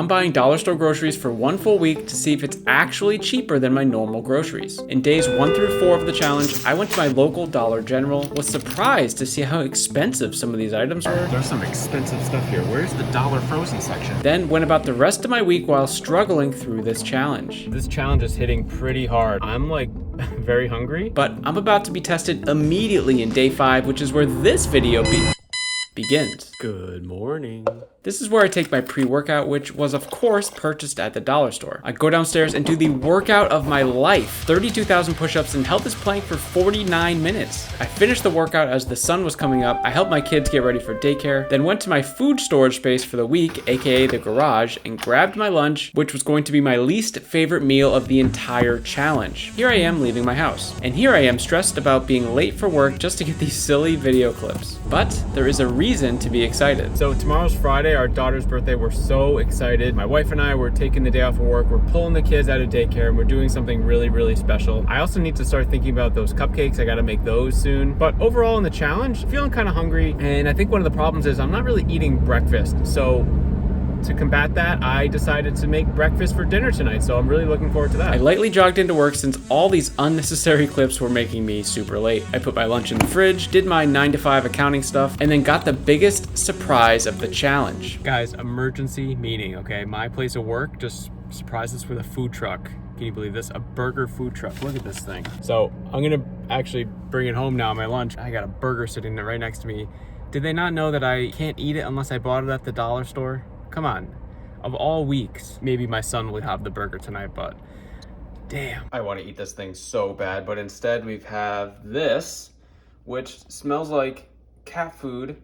I'm buying dollar store groceries for 1 full week to see if it's actually cheaper than my normal groceries. In days 1 through 4 of the challenge, I went to my local Dollar General, was surprised to see how expensive some of these items were. There's some expensive stuff here. Where's the dollar frozen section? Then went about the rest of my week while struggling through this challenge. This challenge is hitting pretty hard. I'm like very hungry. But I'm about to be tested immediately in day 5, which is where this video begins. Good morning. This is where I take my pre-workout, which was of course purchased at the dollar store. I go downstairs and do the workout of my life, 32,000 push-ups and held this plank for 49 minutes. I finished the workout as the sun was coming up. I helped my kids get ready for daycare, then went to my food storage space for the week, aka the garage, and grabbed my lunch, which was going to be my least favorite meal of the entire challenge. Here I am leaving my house, and here I am stressed about being late for work just to get these silly video clips. But there is a reason to be excited. So tomorrow's Friday, our daughter's birthday. We're so excited. My wife and I were taking the day off of work. We're pulling the kids out of daycare and we're doing something really, really special. I also need to start thinking about those cupcakes. I gotta make those soon. But overall in the challenge, feeling kind of hungry. And I think one of the problems is I'm not really eating breakfast. So to combat that, I decided to make breakfast for dinner tonight, so I'm really looking forward to that. I lightly jogged into work since all these unnecessary clips were making me super late. I put my lunch in the fridge, did my 9 to 5 accounting stuff, and then got the biggest surprise of the challenge. Guys, emergency meeting, okay? My place of work just surprised us with a food truck. Can you believe this? A burger food truck. Look at this thing. So I'm gonna actually bring it home now, my lunch. I got a burger sitting there right next to me. Did they not know that I can't eat it unless I bought it at the dollar store? Come on, of all weeks, maybe my son will have the burger tonight, but damn. I want to eat this thing so bad, but instead we have this, which smells like cat food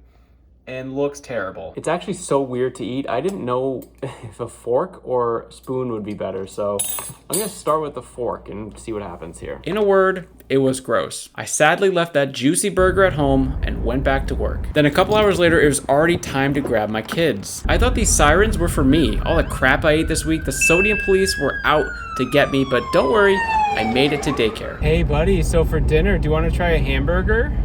and looks terrible. It's actually so weird to eat. I didn't know if a fork or spoon would be better, so I'm gonna start with the fork and see what happens here. In a word, it was gross. I sadly left that juicy burger at home and went back to work. Then a couple hours later, it was already time to grab my kids. I thought these sirens were for me. All the crap I ate this week, the sodium police were out to get me, but don't worry, I made it to daycare. Hey buddy, so for dinner, do you want to try a hamburger?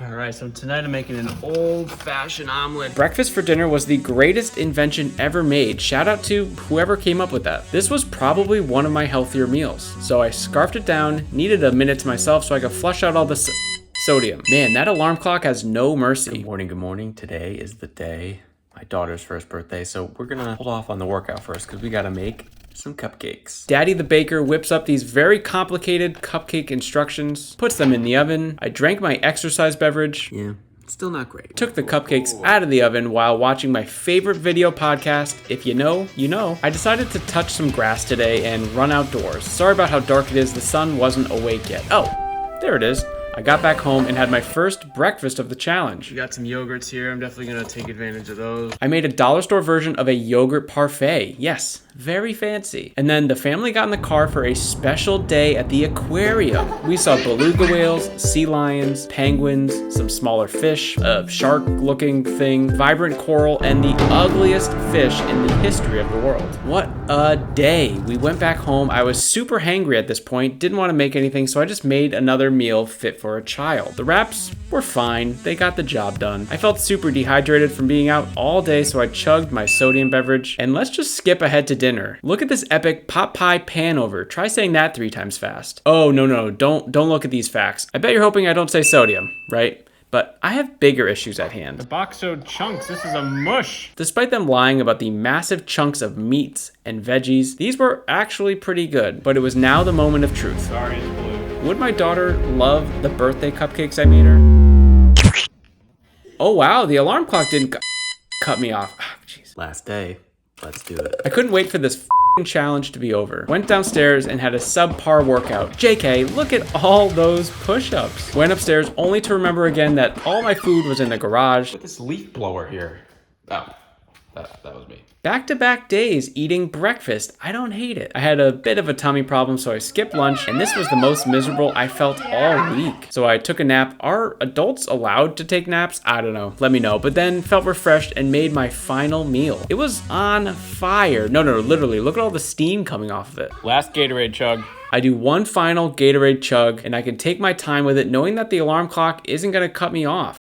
All right, so tonight I'm making an old-fashioned omelet. Breakfast for dinner was the greatest invention ever made. Shout out to whoever came up with that. This was probably one of my healthier meals. So I scarfed it down, needed a minute to myself so I could flush out all the sodium. Man, that alarm clock has no mercy. Good morning, good morning. Today is the day, my daughter's first birthday, so we're gonna hold off on the workout first because we gotta make some cupcakes. Daddy the baker whips up these very complicated cupcake instructions, puts them in the oven. I drank my exercise beverage. Yeah, still not great. Took the cupcakes out of the oven while watching my favorite video podcast, If You Know, You Know. I decided to touch some grass today and run outdoors. Sorry about how dark it is, the sun wasn't awake yet. Oh, there it is. I got back home and had my first breakfast of the challenge. We got some yogurts here. I'm definitely gonna take advantage of those. I made a dollar store version of a yogurt parfait. Yes, very fancy. And then the family got in the car for a special day at the aquarium. We saw beluga whales, sea lions, penguins, some smaller fish, a shark-looking thing, vibrant coral, and the ugliest fish in the history of the world. What a day. We went back home. I was super hangry at this point, didn't want to make anything, so I just made another meal fit for a child. The wraps were fine. They got the job done. I felt super dehydrated from being out all day, so I chugged my sodium beverage. And let's just skip ahead to dinner. Look at this epic pot pie pan over. Try saying that 3 times fast. Oh, no, don't look at these facts. I bet you're hoping I don't say sodium, right? But I have bigger issues at hand. The box showed chunks. This is a mush. Despite them lying about the massive chunks of meats and veggies, these were actually pretty good. But it was now the moment of truth. Sorry, it's blue. Would my daughter love the birthday cupcakes I made her? Oh wow, the alarm clock didn't cut me off. Oh, jeez. Last day. Let's do it. I couldn't wait for this challenge to be over. Went downstairs and had a subpar workout. JK, look at all those push-ups. Went upstairs only to remember again that all my food was in the garage. Look at this leaf blower here. Oh, that was me. Back-to-back days eating breakfast. I don't hate it. I had a bit of a tummy problem, so I skipped lunch, and this was the most miserable I felt all week. So I took a nap. Are adults allowed to take naps? I don't know. Let me know. But then felt refreshed and made my final meal. It was on fire. No, literally. Look at all the steam coming off of it. Last Gatorade chug. I do one final Gatorade chug, and I can take my time with it, knowing that the alarm clock isn't gonna cut me off.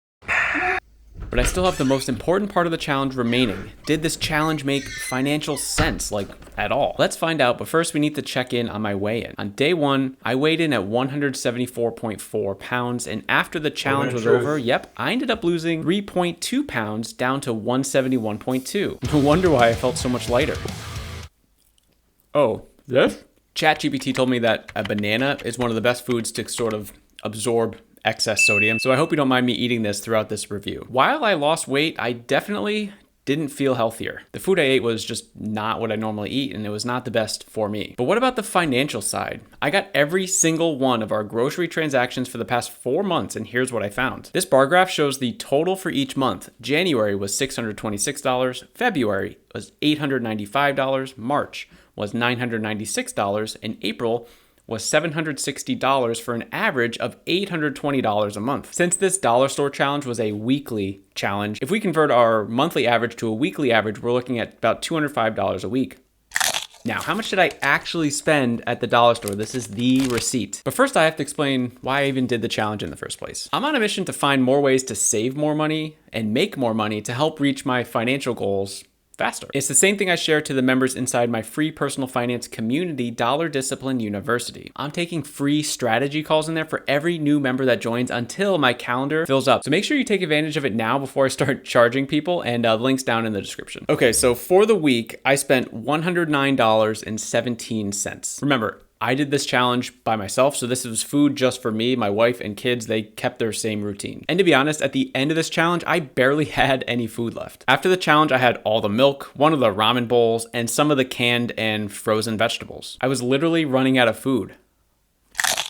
But I still have the most important part of the challenge remaining. Did this challenge make financial sense, like at all? Let's find out, but first we need to check in on my weigh-in. On day 1, I weighed in at 174.4 pounds, and after the challenge was over, I ended up losing 3.2 pounds down to 171.2. No wonder why I felt so much lighter. Oh, this? ChatGPT told me that a banana is one of the best foods to sort of absorb excess sodium, so I hope you don't mind me eating this throughout this review. While I lost weight, I definitely didn't feel healthier. The food I ate was just not what I normally eat, and it was not the best for me. But what about the financial side? I got every single one of our grocery transactions for the past 4 months, and here's what I found. This bar graph shows the total for each month. January was $626, February was $895, March was $996, and April was $760 for an average of $820 a month. Since this dollar store challenge was a weekly challenge, if we convert our monthly average to a weekly average, we're looking at about $205 a week. Now, how much did I actually spend at the dollar store? This is the receipt. But first I have to explain why I even did the challenge in the first place. I'm on a mission to find more ways to save more money and make more money to help reach my financial goals faster. It's the same thing I share to the members inside my free personal finance community, Dollar Discipline University. I'm taking free strategy calls in there for every new member that joins until my calendar fills up. So make sure you take advantage of it now before I start charging people, and links down in the description. Okay, so for the week, I spent $109.17. Remember, I did this challenge by myself, so this was food just for me. My wife and kids, they kept their same routine. And to be honest, at the end of this challenge, I barely had any food left. After the challenge, I had all the milk, one of the ramen bowls, and some of the canned and frozen vegetables. I was literally running out of food.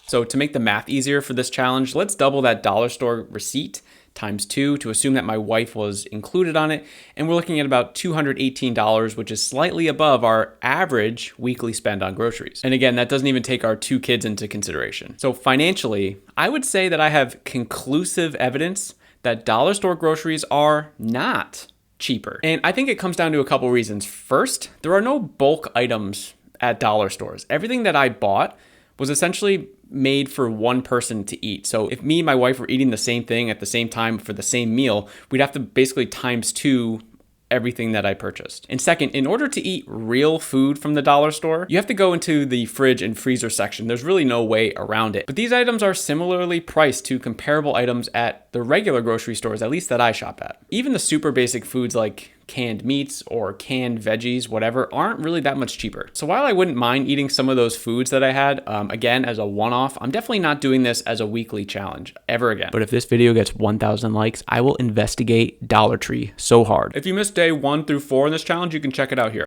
So to make the math easier for this challenge, let's double that dollar store receipt times 2 to assume that my wife was included on it. And we're looking at about $218, which is slightly above our average weekly spend on groceries. And again, that doesn't even take our 2 kids into consideration. So financially, I would say that I have conclusive evidence that dollar store groceries are not cheaper. And I think it comes down to a couple reasons. First, there are no bulk items at dollar stores. Everything that I bought was essentially made for one person to eat. So if me and my wife were eating the same thing at the same time for the same meal, we'd have to basically times 2 everything that I purchased. And second, in order to eat real food from the dollar store, you have to go into the fridge and freezer section. There's really no way around it. But these items are similarly priced to comparable items at the regular grocery stores, at least that I shop at. Even the super basic foods like canned meats or canned veggies, whatever, aren't really that much cheaper. So while I wouldn't mind eating some of those foods that I had, again, as a one-off, I'm definitely not doing this as a weekly challenge ever again. But if this video gets 1,000 likes, I will investigate Dollar Tree so hard. If you missed day 1 through 4 in this challenge, you can check it out here.